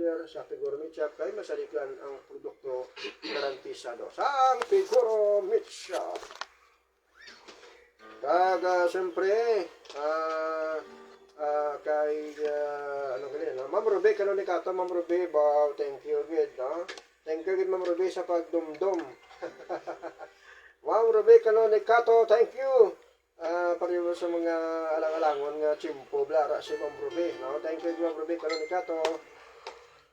order sa Piguro Meat Shop kay masalikan ang produkto garantisado sa Piguro Meat Shop. Kaga siyempre kay ano ganyan, no? Ma'am Ruby Canonicato, Ma'am Ruby, wow, thank you good, no? Thank you good, Ma'am Ruby, sa pagdumdum. Ma'am Ruby Canonicato, thank you. Pareho sa mga alang-alangon nga chimpo blara si Ma'am Ruby, no? Thank you, Ma'am Ruby Canonicato.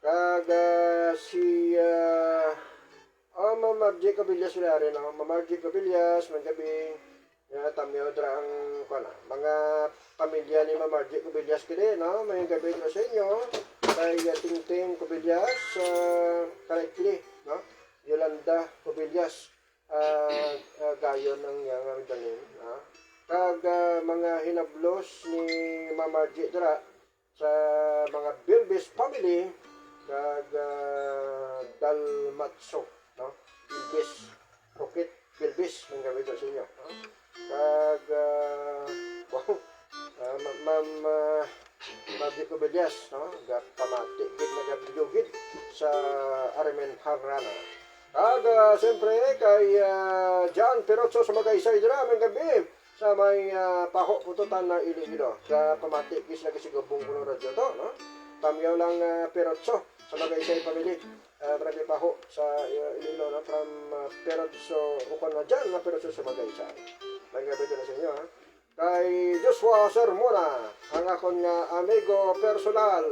Kaga si Ma'am Margie Cabillas wala rin, no? Ma'am Margie Cabillas, magabi tamyo dra ang mga pamilya ni Ma'am Margie Cabillas kini, no? May gabi dra sa inyo kay Tingting Cabillas, correctly, no? Yolanda Cabillas, gayon ng yang dalim, no? Kag mga hinablos ni Ma'am Margie dra sa mga Bilbis family kag Dalmatso, no? Bilbis Rocket Bilbis ang gabi dra sa inyo, no? Kag Ma'am Margie Cabillas, no? Pamati gid nagabiyugid sa Armen Harana. Kag siyempre kay John Perotso sa Magaysay dira ang gabi sa may paho pututan na Iloilo. Sa pamati kis nagisigubong kuno radyo to, no? Tamyaw lang Perotso sa Magaysay family. Marami paho sa Iloilo, no? From Perotso ukon na dyan na Perotso sa Magaysay. Magabi na sa inyo, ha? Kay Joshua Sermona, ang akong amigo personal.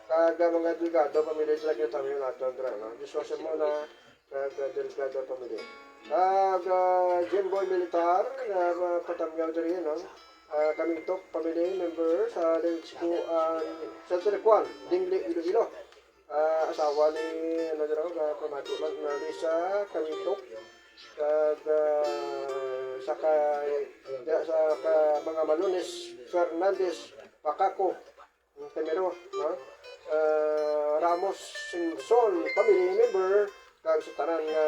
Kaga mga delegado pamilya talaga tamyaw natin dira, no? Joshua Sermona, kaga delegado pamilya. Jimboy Militar, patamyaw diri, no? Kaming tok family member sa sa Telekuan, Dingli, Iloilo. Asawa ni ano dira pamati man na Lisa kaming tok. Kag sa mga Malunes Fernandez Pacaco Temero, no? Ramos Simpson family member kag sa tanan nga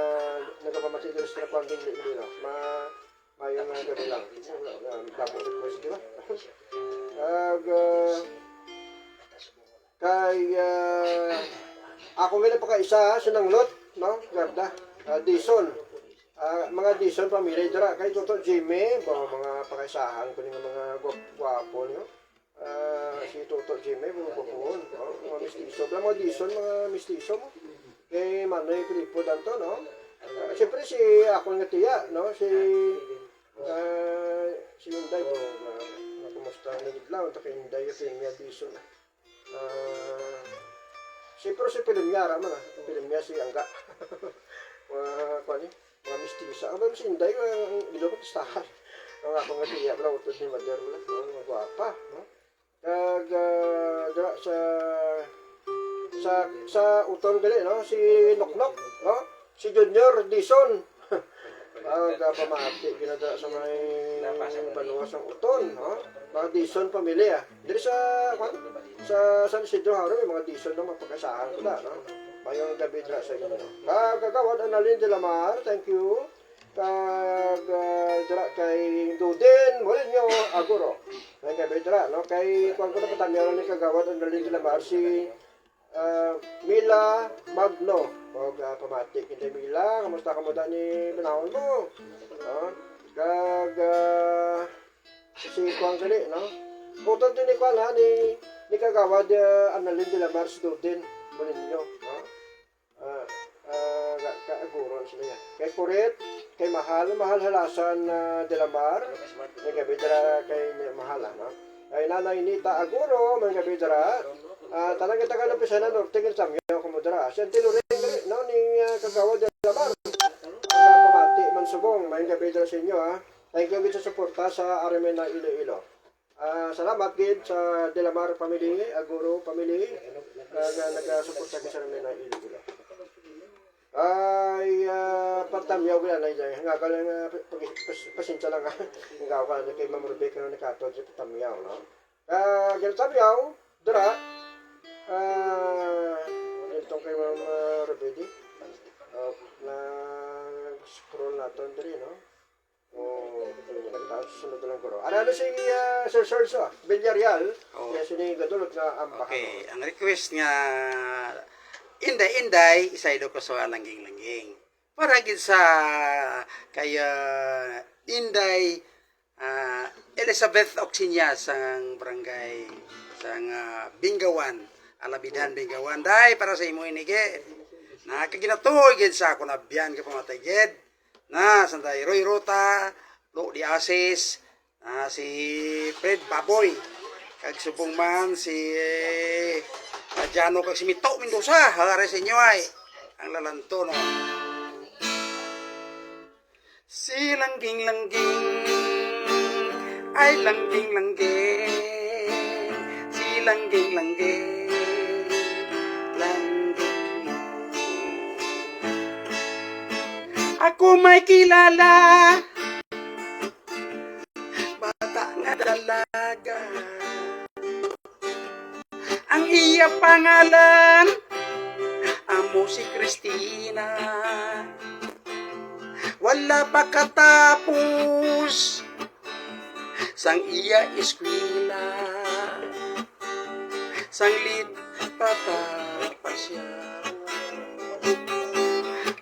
nagapamati diri sa Panding Iloilo. Mayong gabi lang. Damo request, di ba? Kay ako ngayon pa isa sinanglot, no? Garda. Dison. Mga Dison pamilya dira kay Toto Jimmy, mga pakaisahan ko ning mga gwapo niyo. Si Toto Jimmy bubukon, no? Mga mistiso, mga Dison, mga mistiso mo. Kay Manoy Filipo danto, no? Siyempre si ako nga tiya, no? Si Inday po, kumusta nagidlaw, kay Inday at Pilimya Dison. Siyempre si Pilimya raman, Pilimya si Angga. Mga mistisa. Ang si Inday, ilo ko tistahan. Ang ako nga tiya, wala utod ni Mader, wala, mga gwapa, no? Kag, sa uton gali, no? Si Noknok, no? Si Junior Dison. Pamati, ginada sa may baluwas ang uton, no? Mga Dison pamilya. Dili sa San Isidro Haro, may mga Dison na mapagkasahan ko na, no? Mayong gabi dra sa inyo. Kagawad Analin de la Mar, thank you. Kag dra kay Duden Molinyo Aguro. May gabi dra, no? Kay kung ko na patamyaw ni kagawad Analin de la Mar si Mila Magno. O pamati kay Mila, kamusta ka mo da ni binawon mo? No? Kag si Kuang gali, no? Putod din ni Kuang ha, ni kagawad Analin de la Mar si Duden Molinyo, no? Kaaguron sila yan. Kay Kuret, kay Mahal Halasan de la Mar, may gabi dara kay Mahal, no? Kay Nanay Nita Aguro, may gabi dara. Talaga taga ng Pisana Norte, kay Samyo, kumudara. Siya tinurin, no, ni Kagawad de la Mar. Pamati, Mansubong, may gabi dara sa inyo, ha? Thank you sa suporta sa Armen na Iloilo. Salamat gid sa De La Mar family, Aguro family, na nagasuporta sa Armen na Iloilo. Ay patamyaw wala na dyan nga kala pasensya lang nga kala na kay Ma'am Rebecca na nakatod sa patamyaw, no? Ganun tamyaw dara itong kay Ma'am Rebecca na scroll natin diri, no? O nag-touch sunod na lang ko. Ano si Sir Sergio Villarreal, Oh. kaya sini gadulot nga ang Okay, ang request nga inday isaydo ko sa langging-langging. Para gid sa kay Inday Elizabeth Oxinya sang barangay sang Bingawan, Alabidan Bingawan. Dai para sa imo inige. Na kaginatuoy gid sa ako na biyan ka pamatay gid. Na sanday Roy Rota, Lo Di Asis, si Fred Baboy, kag subong man si Jano kag si Mito Mendoza, hagare sa inyo ay ang lalanto no. Si langging-langging ay langging-langging, si langging-langging langging. Ako may kilala, bata nga dalaga, ang iya pangalan amo si Christina. Wala pa katapos sang iya eskwela, sang lit patapas siya.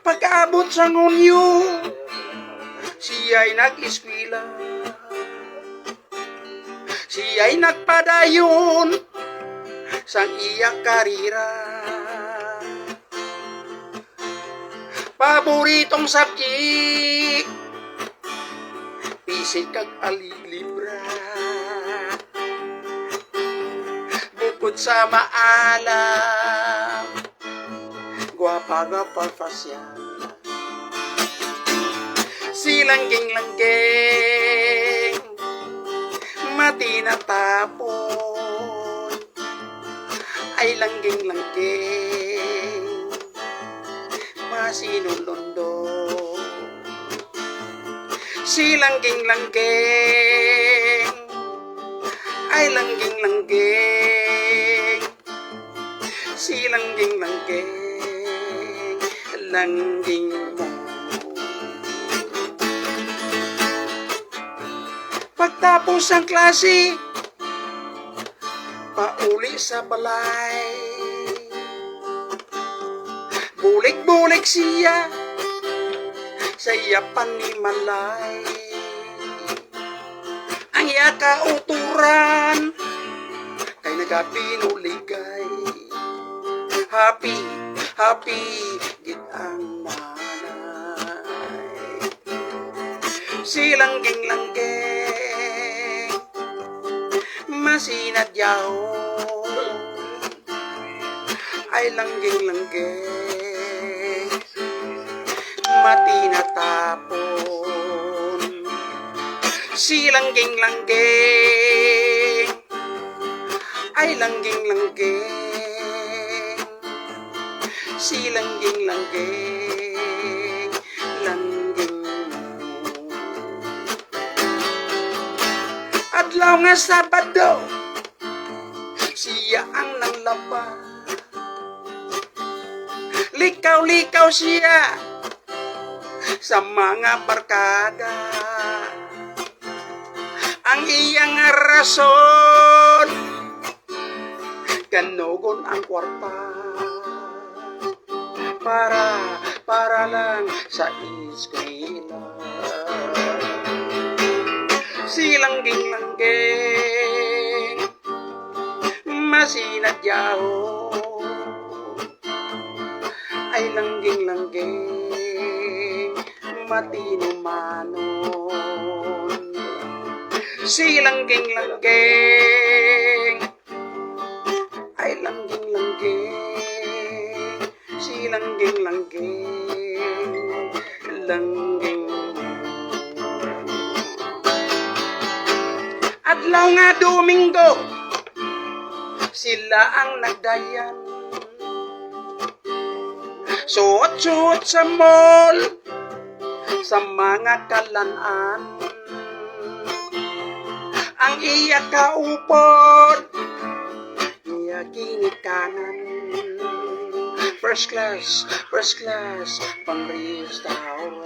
Pag-abot sa ngunyo, siya'y nag-eskwela, siya'y nagpadayon sang iya karira. Paboritong subject, pisik kag alilibra. Bukod sa maalam, gwapa nga parfasya. Si langging-langging, mati na tapon, ay langging-langging, masinulundo. Si langging-langging, ay langging-langging, si langging-langging, langging mo. Pagtapos ang klase, pauli sa balay, bulik-bulik siya sa iya panimalay. Ang iya kauturan kay nagapinuligay. Happy, happy gid ang nanay. Si langging-langging, masinadyaw, ay langging-langging, mati na tapon. Si langging-langging, ay langging-langging, si langging-langging, langging mo. Adlaw nga Sabado, siya ang nanglaba, likaw-likaw siya sa mga barkada. Ang iyang rason, kanugon ang kwarta, para lang sa eskwela. Si langging-langging, masinadyaw, ay langging-langging, matino manon. Si langging-langging, ay langging-langging, si langging-langging, langging. Adlaw nga Domingo, sila ang nagdayan, suot-suot sa mall, sa mga kalanan. Ang iya kaupod, iya ginikanan. First class, pang restaurant.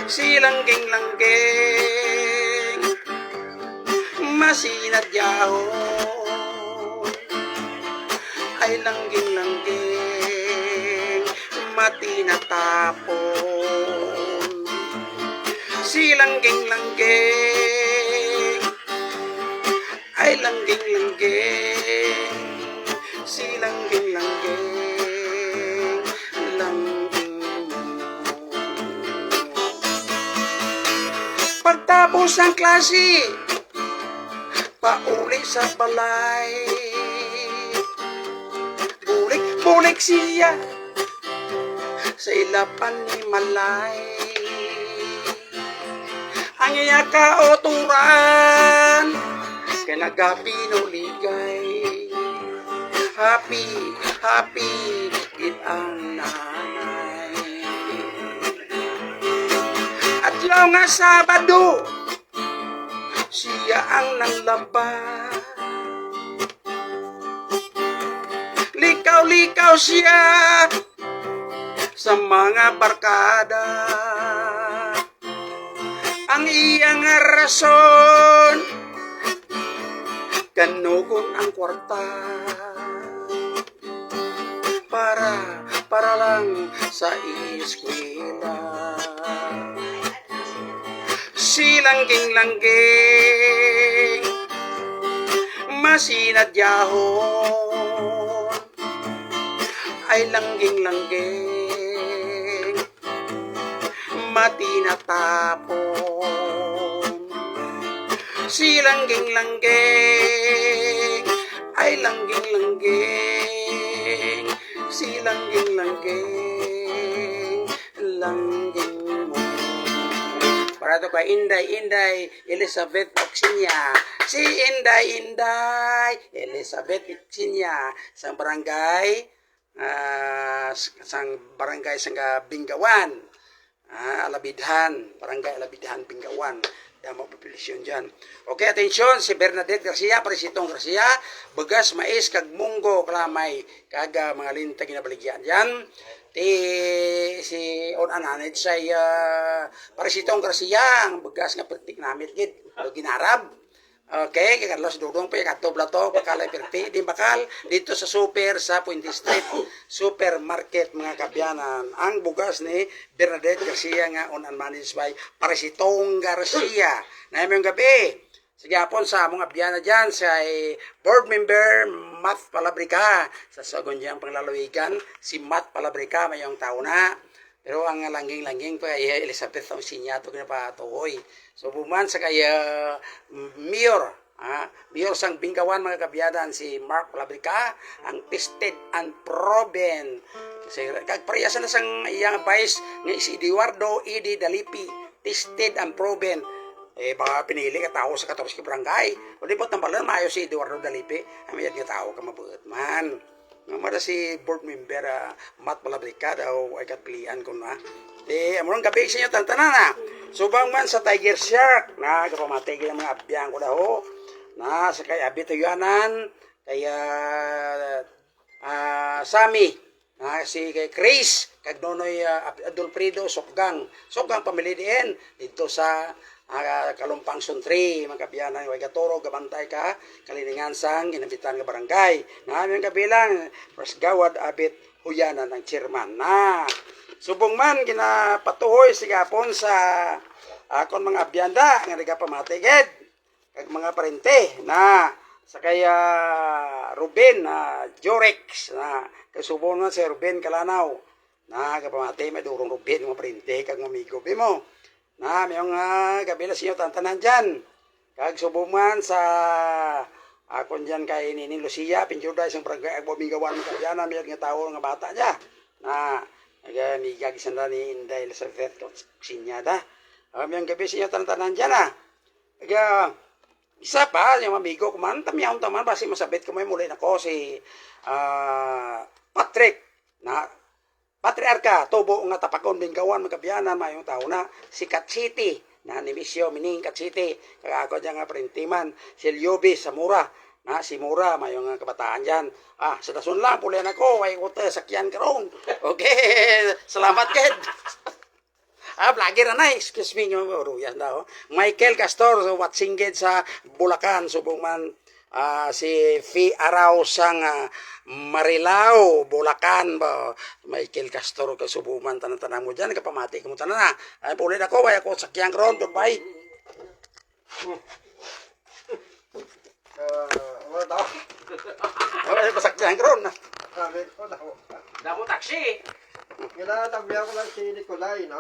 si langging-langging masinadyaon, ay langging-langging matinatapon, si langging-langging ay langging-langging, si langging-langging, langging mo. Pagtapos ng klase, pauli sa balay, bulik-bulik siya sa ilapan ni Malay. Ang iya kauturan kanagabi no ligay, happy, happy gid ang nanay. At yung nga Sabado, siya ang nanglaba, likaw-likaw siya sa mga barkada. Ang iyang rason, kanugon ang kwarta, para lang sa eskwela. Si langging-langging masinadyahon, ay langging-langging matinatapon, si langging-langging ay langging-langging, si langging-langging, langging mo. Para to kay Inday Elizabeth Oxinya, si Inday Elizabeth Oxinya sang barangay sang Bingawan, Alabidhan, barangay Alabidhan, Bingawan. Damo populasyon dyan. Okay, atensyon, si Bernadette Garcia, Parisitong Garcia, begas, mais, kag munggo, kalamay, kaga mga lintag ginabaligyan dyan. Si ananid say Parisitong Garcia, ang begas nga pertik namit gid, ginarab. Okay, kay Carlos Dudong pa kato blato pakalay perti di bakal dito sa super sa Puente Street supermarket mga kabyanan. Ang bugas ni Bernadette Garcia nga on and managed by Parisitong Garcia. Na yung gabi sigapon sa mga biyana dyan sa board member Matt Palabrica sa sagon dyan panglalawigan si Matt Palabrica mayong tao na. Pero ang langging-langging pa ay Elizabeth ang sinyato kinapatuhoy. So buman sa kaya Mayor sang Bingawan mga kabiyadan si Mark Palabrica, ang tested and proven. Kasi kagpariyasan na sang iyang vice nga si Eduardo Edi Dalipi, tested and proven. Baka pinili ka tao sa 14 barangay. O di ba tambalan mayo si Eduardo Dalipi, amayad nga tao ka mabuot man. Namara si board member Matt Palabrica daw ay katpilian ko na. Amurang gabi sa inyo tantanan na. Subang man sa Tiger Shark na kapamatay ng mga abiyang ko daw. Na sa kay Abitoyanan, kay Sami, na si kay Chris, kag Nonoy Adolfredo Sokgang pamilya din dito sa Kalumpang Suntri, mga kabiyanan, way katoro, gabantay ka, kaliningan sang, ginabitan nga barangay. Namin kabilang, First Gawad Abit Huyanan ang chairman. Subong man, ginapatuhoy sigapon sa akon mga abyanda, nga nagapamatagid, kag mga parente, na sa kaya Ruben, Jorex, na kasubong na si Ruben Kalanaw, na kapamatay, may durong Ruben, mga parente, kag mamigo, bimo. Na mayong kabila sinyo tantanan dyan. Kag subuman sa akon dyan kay Nining Lucia, pinjuda isang barangay agbo Bingawan ka dyan, mayroon nga tao nga bata dyan. Na nagamiga gisan na ni Inday Elizabeth Oxinya. Mayong gabi sinyo tantanan dyan isa pa, yung amigo ko man, tamyaw taman, basi masabit ko may muli na ko si Patrick na Patriarka, tubo nga tapakon Bingawan, magkabiyanan, mayong tao na, si Katsiti, na nimisyo, mining Katsiti, kagako dyan nga printiman, si Lyobi sa Mura, na si Mura, mayong kabataan dyan, sa dasun lang, pulian ako, ay kote, sakyan karong, okay, salamat ked. vlogger na, excuse me, yung Ruyas daw. Michael Castor, so watching gid sa Bulacan, subong man si Fi Araw sang Marilao, Bulacan ba. Michael Castor, kasubuman, tanan-tanan mo dyan, kapamati ko mo tanan na. Ay, pulit ako, bay ako sakyang ron, goodbye. Ano daw? Ay, pasakyang ron. Sabi ko daw. Damo taxi. Ginatabi ako lang si Nicolay, no?